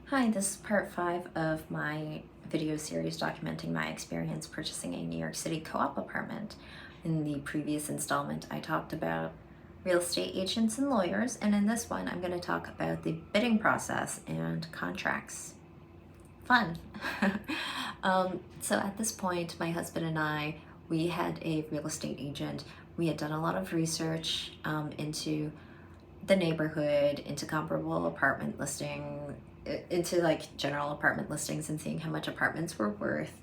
Hi, this is part 5 of my video series documenting my experience purchasing a New York City co-op apartment. In the previous installment, I talked about real estate agents and lawyers, and in this one, I'm going to talk about the bidding process and contracts. Fun! So at this point, my husband and I, we had a real estate agent. We had done a lot of research into the neighborhood, into comparable apartment listing, into like general apartment listings and seeing how much apartments were worth.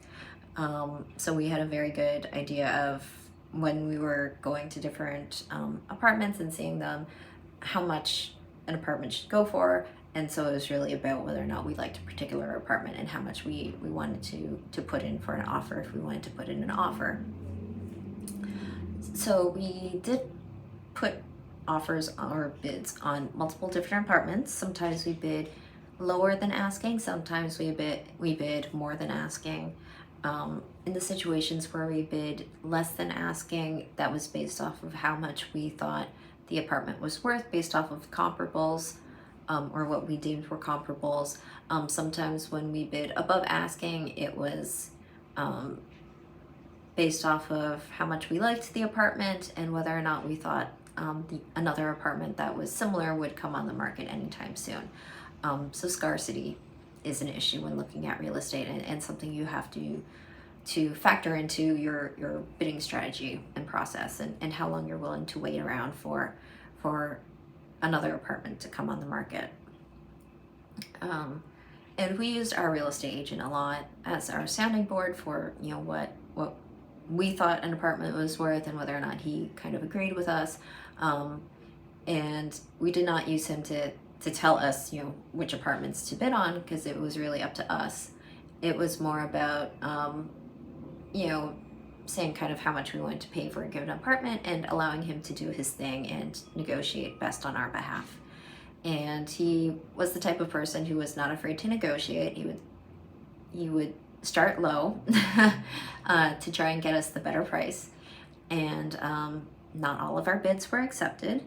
So we had a very good idea of when we were going to different apartments and seeing them, how much an apartment should go for. And so it was really about whether or not we liked a particular apartment and how much we wanted to put in for an offer, if we wanted to put in an offer. So we did put offers or bids on multiple different apartments. Sometimes we bid lower than asking, sometimes we bid more than asking. In the situations where we bid less than asking, that was based off of how much we thought the apartment was worth, based off of comparables, or what we deemed were comparables. Sometimes when we bid above asking, it was based off of how much we liked the apartment and whether or not we thought another apartment that was similar would come on the market anytime soon. So scarcity is an issue when looking at real estate, and something you have to factor into your bidding strategy and process, and how long you're willing to wait around for another apartment to come on the market. And we used our real estate agent a lot as our sounding board for what we thought an apartment was worth and whether or not he kind of agreed with us. And we did not use him to tell us which apartments to bid on, because it was really up to us. It was more about saying kind of how much we wanted to pay for a given apartment and allowing him to do his thing and negotiate best on our behalf. And he was the type of person who was not afraid to negotiate. He would start low to try and get us the better price. And not all of our bids were accepted.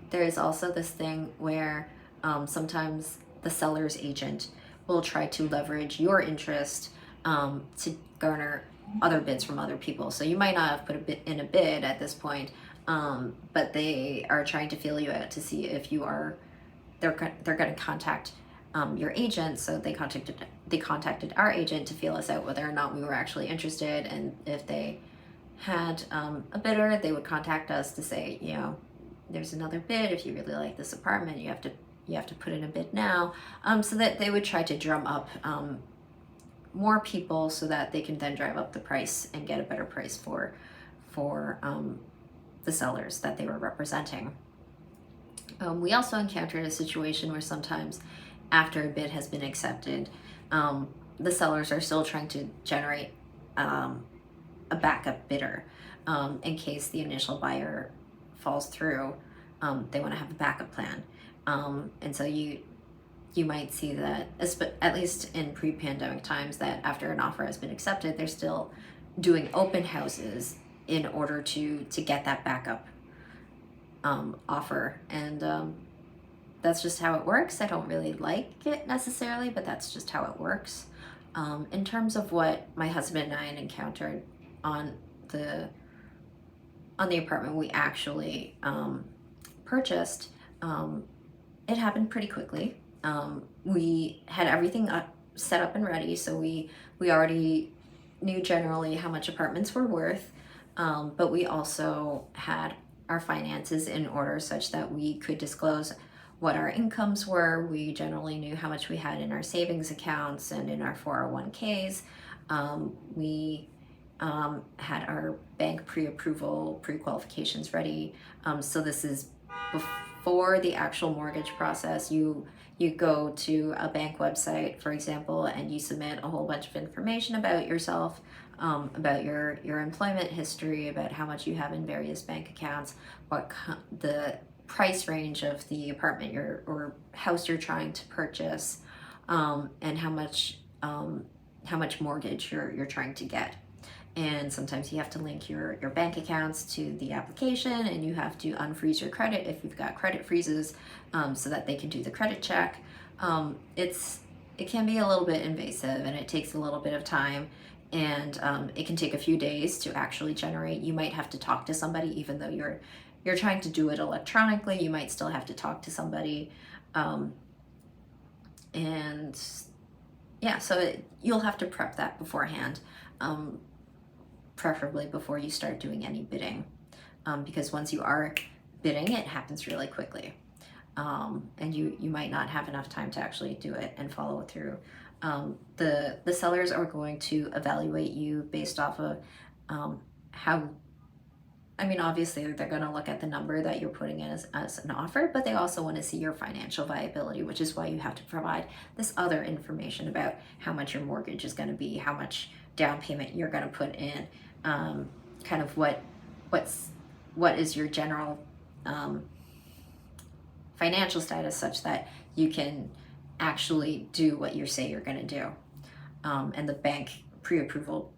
There is also this thing where sometimes the seller's agent will try to leverage your interest to garner other bids from other people. So you might not have put a bid at this point, but they are trying to feel you out to see if they're going to contact your agent. So they contacted our agent to feel us out whether or not we were actually interested, and if they had a bidder, they would contact us to say, there's another bid. If you really like this apartment, you have to put in a bid now. So that they would try to drum up more people so that they can then drive up the price and get a better price for the sellers that they were representing. We also encountered a situation where sometimes after a bid has been accepted, the sellers are still trying to generate a backup bidder in case the initial buyer falls through. They want to have a backup plan, and so you might see that, at least in pre-pandemic times, that after an offer has been accepted, they're still doing open houses in order to get that backup offer. And that's just how it works. I don't really like it necessarily, but that's just how it works. In terms of what my husband and I had encountered on the apartment we actually purchased, it happened pretty quickly. We had everything set up and ready, so we already knew generally how much apartments were worth, but we also had our finances in order such that we could disclose what our incomes were. We generally knew how much we had in our savings accounts and in our 401ks. We had our bank pre-approval, pre-qualifications ready. So this is before the actual mortgage process. You go to a bank website, for example, and you submit a whole bunch of information about yourself, about your employment history, about how much you have in various bank accounts, what the price range of the apartment or house you're trying to purchase, and how much mortgage you're trying to get. And sometimes you have to link your bank accounts to the application, and you have to unfreeze your credit if you've got credit freezes, so that they can do the credit check. It can be a little bit invasive, and it takes a little bit of time, and it can take a few days to actually generate. You might have to talk to somebody, even though you're trying to do it electronically. You might still have to talk to somebody, and yeah, so you'll have to prep that beforehand, preferably before you start doing any bidding, because once you are bidding, it happens really quickly. And you might not have enough time to actually do it and follow it through. The sellers are going to evaluate you based off of how, I mean, obviously they're going to look at the number that you're putting in as an offer, but they also want to see your financial viability, which is why you have to provide this other information about how much your mortgage is going to be, how much down payment you're going to put in, kind of what is your general financial status, such that you can actually do what you say you're going to do. And the bank pre-approval,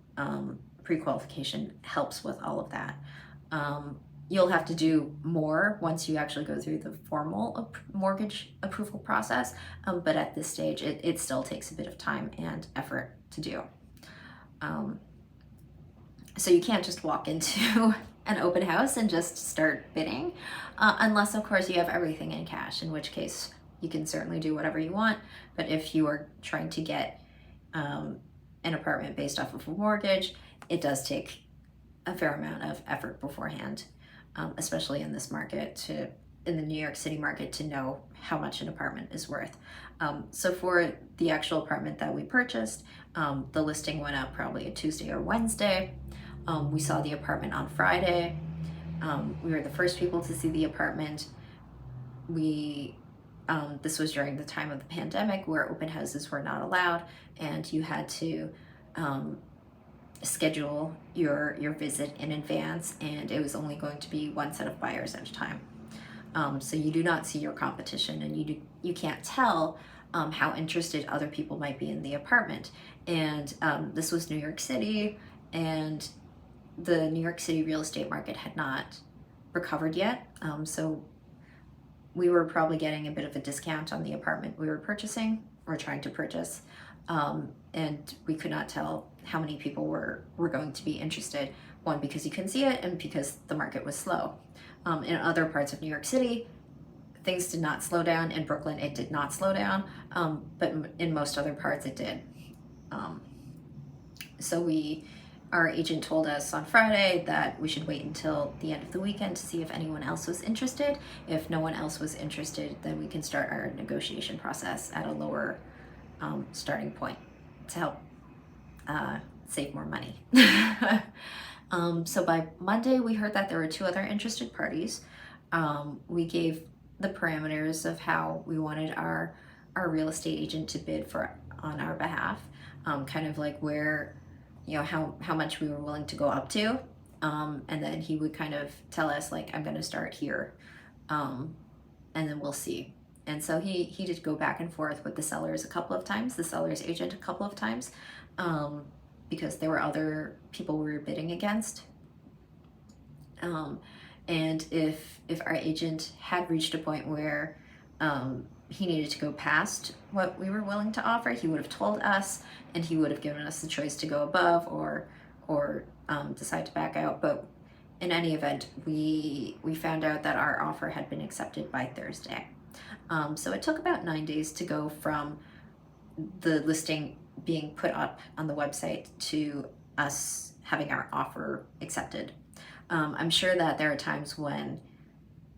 pre-qualification helps with all of that. You'll have to do more once you actually go through the formal mortgage approval process, but at this stage it still takes a bit of time and effort to do. So you can't just walk into an open house and just start bidding, unless of course you have everything in cash, in which case you can certainly do whatever you want. But if you are trying to get an apartment based off of a mortgage, it does take a fair amount of effort beforehand, especially in this market, in the New York City market, to know how much an apartment is worth. So for the actual apartment that we purchased, the listing went up probably a Tuesday or Wednesday. We saw the apartment on Friday. We were the first people to see the apartment. This was during the time of the pandemic, where open houses were not allowed, and you had to schedule your visit in advance, and it was only going to be one set of buyers at a time. So you do not see your competition, and you can't tell how interested other people might be in the apartment. And this was New York City, and the New York City real estate market had not recovered yet. So we were probably getting a bit of a discount on the apartment we were trying to purchase. And we could not tell how many people were going to be interested. One, because you couldn't see it, and because the market was slow. In other parts of New York City, things did not slow down. In Brooklyn, it did not slow down, but in most other parts it did. So our agent told us on Friday that we should wait until the end of the weekend to see if anyone else was interested. If no one else was interested, then we can start our negotiation process at a lower starting point to help save more money. So by Monday, we heard that there were 2 other interested parties. We gave the parameters of how we wanted our real estate agent to bid on our behalf, kind of like where, how much we were willing to go up to. And then he would kind of tell us, like, I'm going to start here, and then we'll see. And so he did go back and forth with the sellers a couple of times, the seller's agent a couple of times, because there were other people we were bidding against. And if our agent had reached a point where he needed to go past what we were willing to offer, he would have told us, and he would have given us the choice to go above or decide to back out. But in any event, we found out that our offer had been accepted by Thursday. So it took about 9 days to go from the listing being put up on the website to us having our offer accepted. I'm sure that there are times when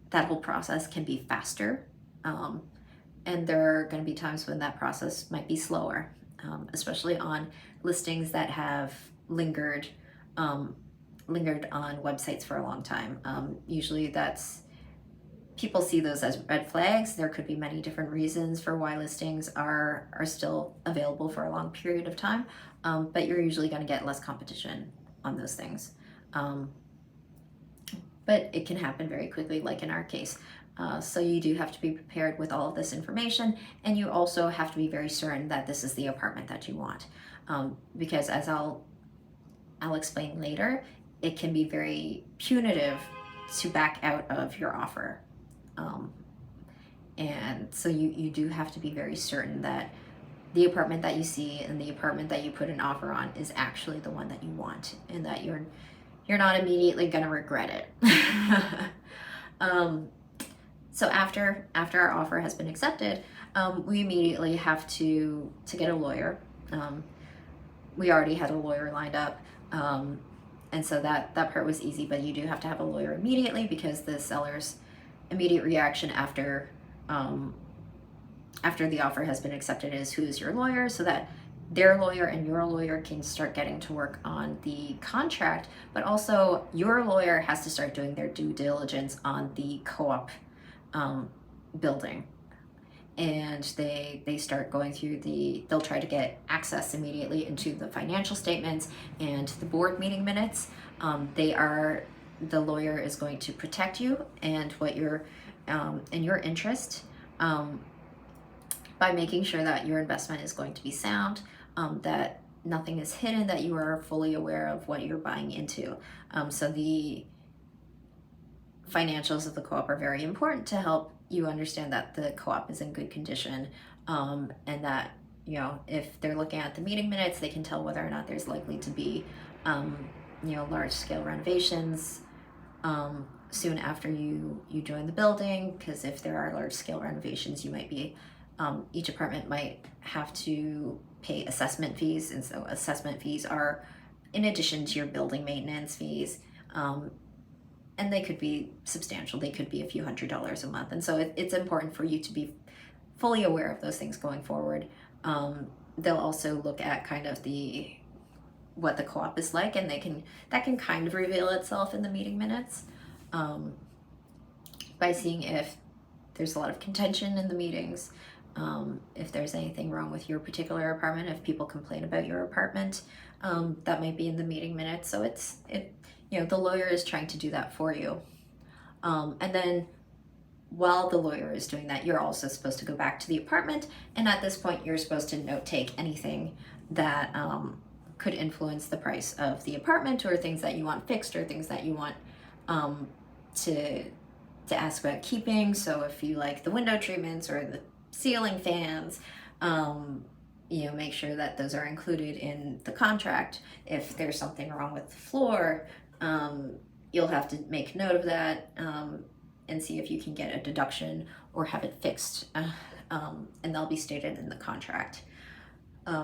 that whole process can be faster, and there are going to be times when that process might be slower, especially on listings that have lingered on websites for a long time. Usually people see those as red flags. There could be many different reasons for why listings are still available for a long period of time, but you're usually going to get less competition on those things. But it can happen very quickly, like in our case. So you do have to be prepared with all of this information, and you also have to be very certain that this is the apartment that you want, because as I'll explain later, it can be very punitive to back out of your offer. And so you do have to be very certain that the apartment that you see and the apartment that you put an offer on is actually the one that you want, and that you're not immediately going to regret it. So after our offer has been accepted, we immediately have to get a lawyer. We already had a lawyer lined up, and so that part was easy. But you do have to have a lawyer immediately, because the seller's immediate reaction after the offer has been accepted is, who's your lawyer, so that their lawyer and your lawyer can start getting to work on the contract. But also your lawyer has to start doing their due diligence on the co-op building, and they start going through they'll try to get access immediately into the financial statements and the board meeting minutes. The lawyer is going to protect you and what your and your interest, by making sure that your investment is going to be sound, that nothing is hidden, that you are fully aware of what you're buying into. So the financials of the co-op are very important to help you understand that the co-op is in good condition, and that, if they're looking at the meeting minutes, they can tell whether or not there's likely to be large scale renovations soon after you join the building. Because if there are large scale renovations, you might be each apartment might have to pay assessment fees, and so assessment fees are in addition to your building maintenance fees, and they could be substantial. They could be a few $100s a month, and so it's important for you to be fully aware of those things going forward. They'll also look at kind of what the co-op is like, and that can kind of reveal itself in the meeting minutes, by seeing if there's a lot of contention in the meetings, if there's anything wrong with your particular apartment, if people complain about your apartment, that might be in the meeting minutes. So the lawyer is trying to do that for you. And then while the lawyer is doing that, you're also supposed to go back to the apartment, and at this point you're supposed to note take anything that could influence the price of the apartment, or things that you want fixed, or things that you want to ask about keeping. So if you like the window treatments or the ceiling fans, make sure that those are included in the contract. If there's something wrong with the floor, you'll have to make note of that, and see if you can get a deduction or have it fixed, and they'll be stated in the contract.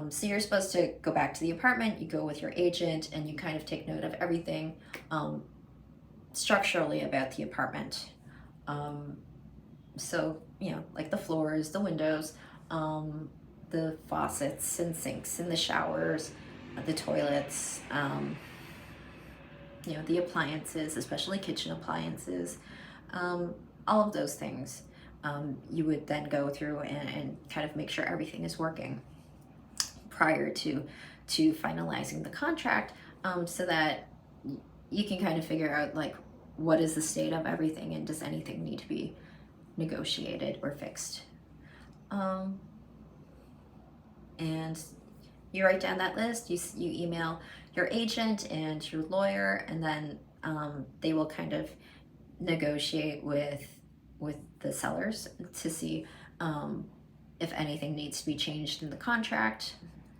So you're supposed to go back to the apartment, you go with your agent, and you kind of take note of everything structurally about the apartment. So, like the floors, the windows, the faucets and sinks and the showers, the toilets, the appliances, especially kitchen appliances, all of those things. You would then go through and kind of make sure everything is working prior to finalizing the contract, so that you can kind of figure out, like, what is the state of everything, and does anything need to be negotiated or fixed. And you write down that list, you email your agent and your lawyer, and then they will kind of negotiate with the sellers to see if anything needs to be changed in the contract.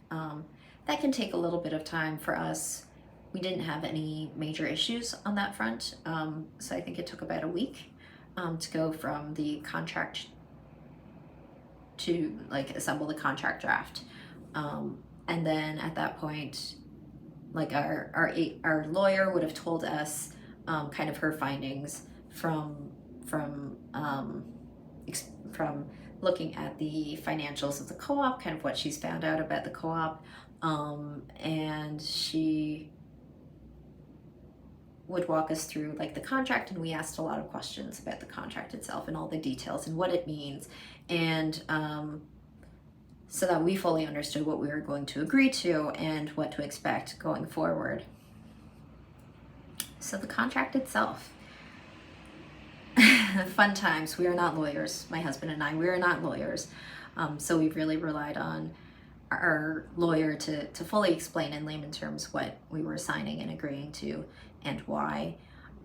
That can take a little bit of time. For us, we didn't have any major issues on that front, so I think it took about a week to go from the contract to assemble the contract draft, and then at that point, our lawyer would have told us kind of her findings from looking at the financials of the co-op, kind of what she's found out about the co-op, and she would walk us through the contract, and we asked a lot of questions about the contract itself and all the details and what it means, and so that we fully understood what we were going to agree to and what to expect going forward. So the contract itself, fun times. We are not lawyers, my husband and I. We are not lawyers, so we've really relied on our lawyer to fully explain in layman terms what we were signing and agreeing to and why.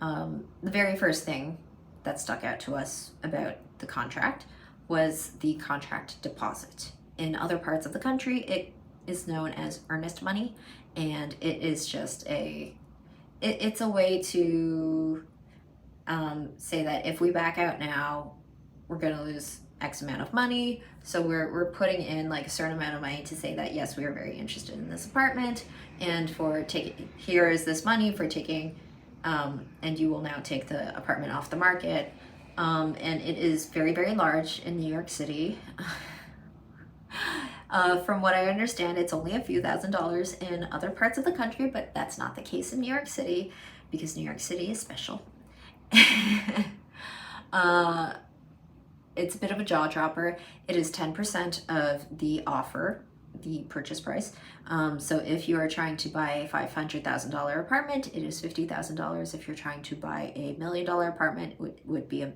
The very first thing that stuck out to us about the contract was the contract deposit. In other parts of the country, it is known as earnest money, and it is just it's a way to say that if we back out now, we're going to lose X amount of money. So we're putting in like a certain amount of money to say that, yes, we are very interested in this apartment, and for taking, here is this money for taking, and you will now take the apartment off the market. And it is very, very large in New York City. From what I understand, it's only a few $1,000s in other parts of the country, but that's not the case in New York City, because New York City is special. It's a bit of a jaw dropper. It is 10% of the offer, the purchase price. So if you are trying to buy a $500,000 apartment, it is $50,000. If you're trying to buy a $1 million apartment, it would be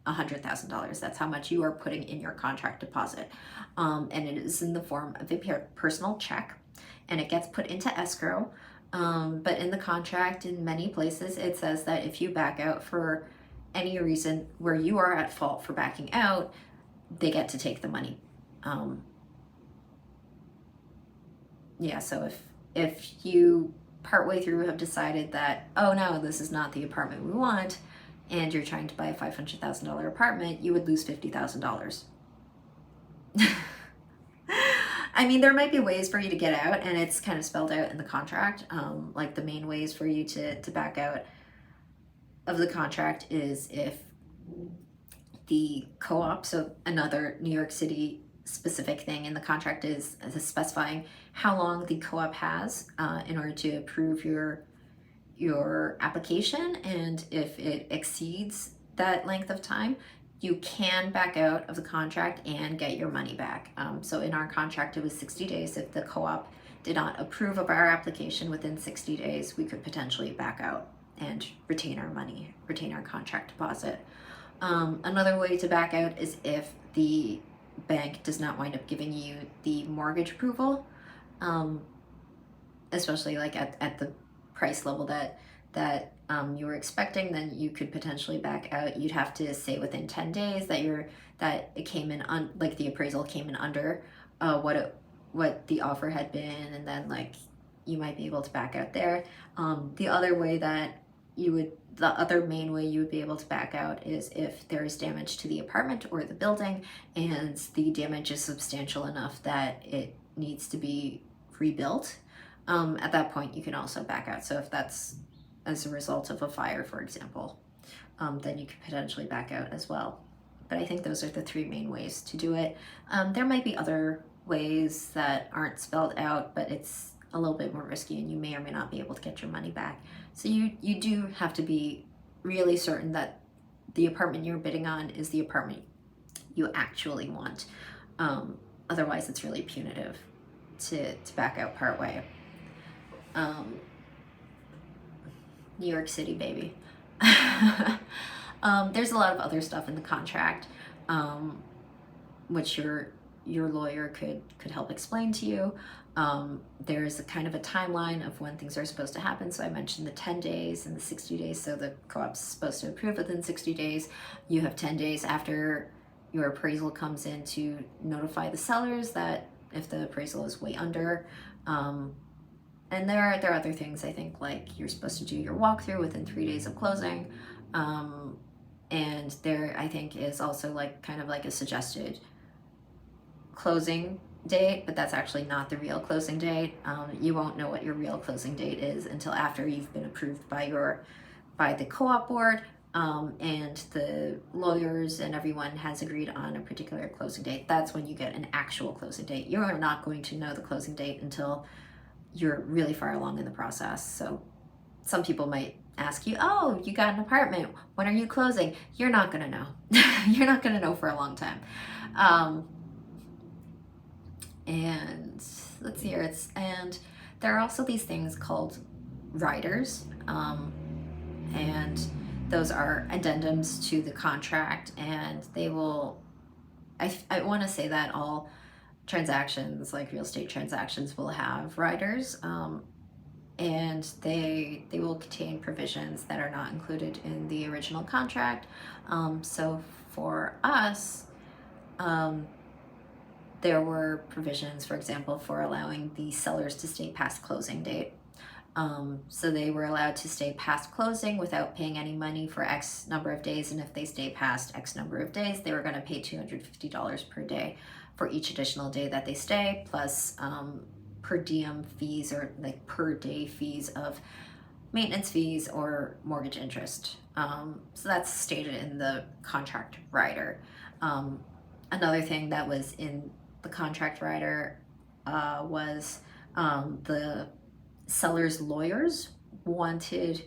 $100,000. That's how much you are putting in your contract deposit. And it is in the form of a personal check, and it gets put into escrow. But in the contract, in many places, it says that if you back out for any reason where you are at fault for backing out, they get to take the money. Yeah, so if you partway through have decided that, oh no, this is not the apartment we want, and you're trying to buy a $500,000 apartment, you would lose $50,000. I mean, there might be ways for you to get out, and it's kind of spelled out in the contract. Like the main ways for you to back out of the contract is if the co-op, so another New York City specific thing in the contract is specifying how long the co-op has in order to approve your application, and if it exceeds that length of time, you can back out of the contract and get your money back. So in our contract, it was 60 days. If the co-op did not approve of our application within 60 days, we could potentially back out and retain our money, retain our contract deposit. Another way to back out is if the bank does not wind up giving you the mortgage approval, especially like at the price level that you were expecting, then you could potentially back out. You'd have to say within 10 days that it came in like the appraisal came in under what the offer had been, and then like you might be able to back out there. The other main way you would be able to back out is if there is damage to the apartment or the building, and the damage is substantial enough that it needs to be rebuilt. At that point, you can also back out. So if that's as a result of a fire, for example, then you could potentially back out as well. But I think those are the three main ways to do it. There might be other ways that aren't spelled out, but it's a little bit more risky, and you may or may not be able to get your money back. So you do have to be really certain that the apartment you're bidding on is the apartment you actually want. Otherwise, it's really punitive to back out partway. New York City, baby. There's a lot of other stuff in the contract, which your lawyer could help explain to you. There's a kind of a timeline of when things are supposed to happen. So I mentioned the 10 days and the 60 days. So the co-op's supposed to approve within 60 days. You have 10 days after your appraisal comes in to notify the sellers that if the appraisal is way under. And there are other things, I think, like you're supposed to do your walkthrough within 3 days of closing. And there, I think, is also like kind of like a suggested closing date, but that's actually not the real closing date. You won't know what your real closing date is until after you've been approved by the co-op board, and the lawyers and everyone has agreed on a particular closing date. That's when you get an actual closing date. You are not going to know the closing date until you're really far along in the process. So some people might ask you, oh, you got an apartment, when are you closing? You're not gonna know. You're not gonna know for a long time. And let's see here, and there are also these things called riders, and those are addendums to the contract, and they will, I want to say that all transactions, like real estate transactions, will have riders, and they will contain provisions that are not included in the original contract. So for us, There were provisions, for example, for allowing the sellers to stay past closing date. So they were allowed to stay past closing without paying any money for X number of days, and if they stay past X number of days, they were going to pay $250 per day for each additional day that they stay, plus per diem fees, or like per day fees of maintenance fees or mortgage interest. So that's stated in the contract rider. Another thing that was in the contract rider was the seller's lawyers wanted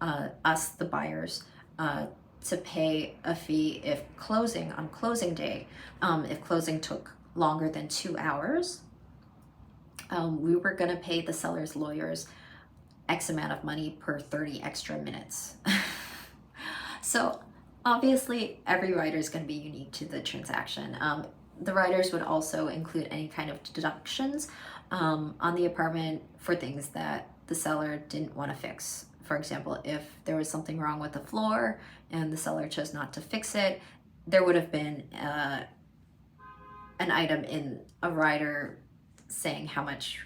us, the buyers, to pay a fee if closing on closing day, if closing took longer than 2 hours, we were going to pay the seller's lawyers X amount of money per 30 extra minutes. So obviously every rider is going to be unique to the transaction. The riders would also include any kind of deductions on the apartment for things that the seller didn't want to fix. For example, if there was something wrong with the floor and the seller chose not to fix it, there would have been an item in a rider saying how much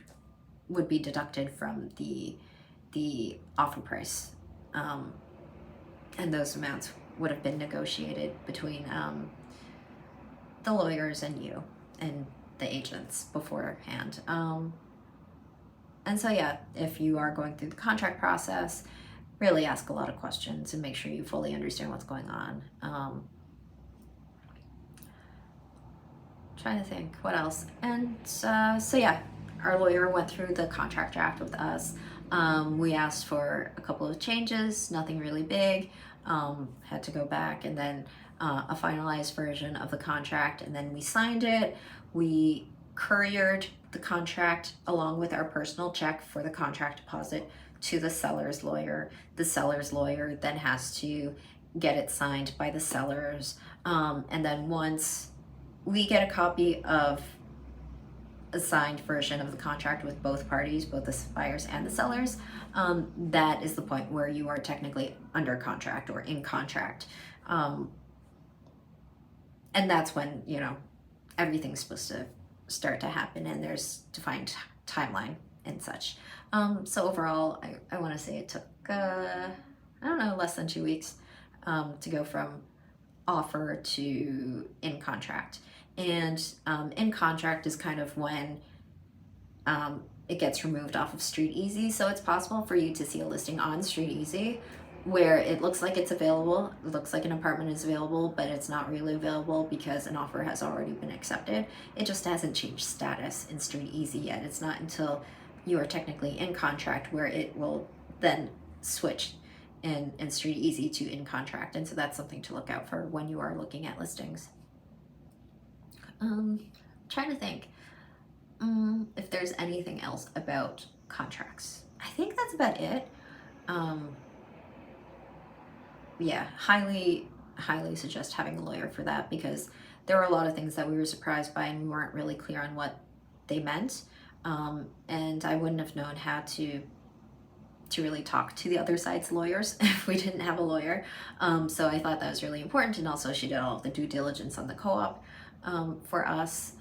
would be deducted from the offer price. And those amounts would have been negotiated between the lawyers and you and the agents beforehand. And so yeah, if you are going through the contract process, really ask a lot of questions and make sure you fully understand what's going on. Trying to think what else. And so yeah, our lawyer went through the contract draft with us. We asked for a couple of changes, nothing really big. Had to go back, and then a finalized version of the contract, and then we signed it. We couriered the contract along with our personal check for the contract deposit to the seller's lawyer. The seller's lawyer then has to get it signed by the sellers, and then once we get a copy of a signed version of the contract with both parties, both the buyers and the sellers, that is the point where you are technically under contract or in contract. And that's when, you know, everything's supposed to start to happen and there's defined timeline and such. So overall, I want to say it took, I don't know, less than 2 weeks to go from offer to in contract. And in contract is kind of when it gets removed off of Street Easy. So it's possible for you to see a listing on Street Easy where it looks like it's available, it looks like an apartment is available, but it's not really available because an offer has already been accepted. It just hasn't changed status in Street Easy yet. It's not until you are technically in contract where it will then switch in Street Easy to in contract. And so that's something to look out for when you are looking at listings. Trying to think if there's anything else about contracts. I think that's about it. Yeah, highly suggest having a lawyer for that, because there were a lot of things that we were surprised by and we weren't really clear on what they meant. And I wouldn't have known how to really talk to the other side's lawyers if we didn't have a lawyer. So I thought that was really important. And also she did all of the due diligence on the co-op for us.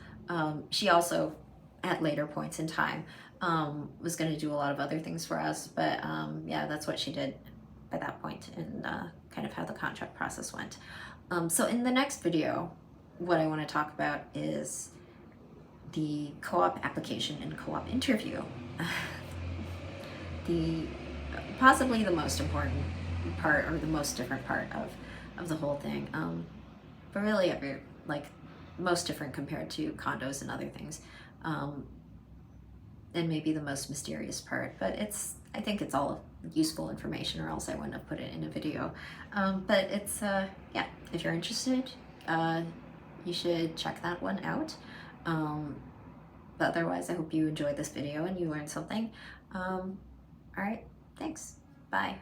She also, at later points in time, was going to do a lot of other things for us. But yeah, that's what she did by that point, and kind of how the contract process went. So in the next video, what I want to talk about is the co-op application and co-op interview. Possibly the most important part, or the most different part of the whole thing. But really most different compared to condos and other things. And maybe the most mysterious part, but I think it's all useful information, or else I wouldn't have put it in a video. But it's, yeah, if you're interested, you should check that one out. But otherwise, I hope you enjoyed this video and you learned something. All right, thanks. Bye.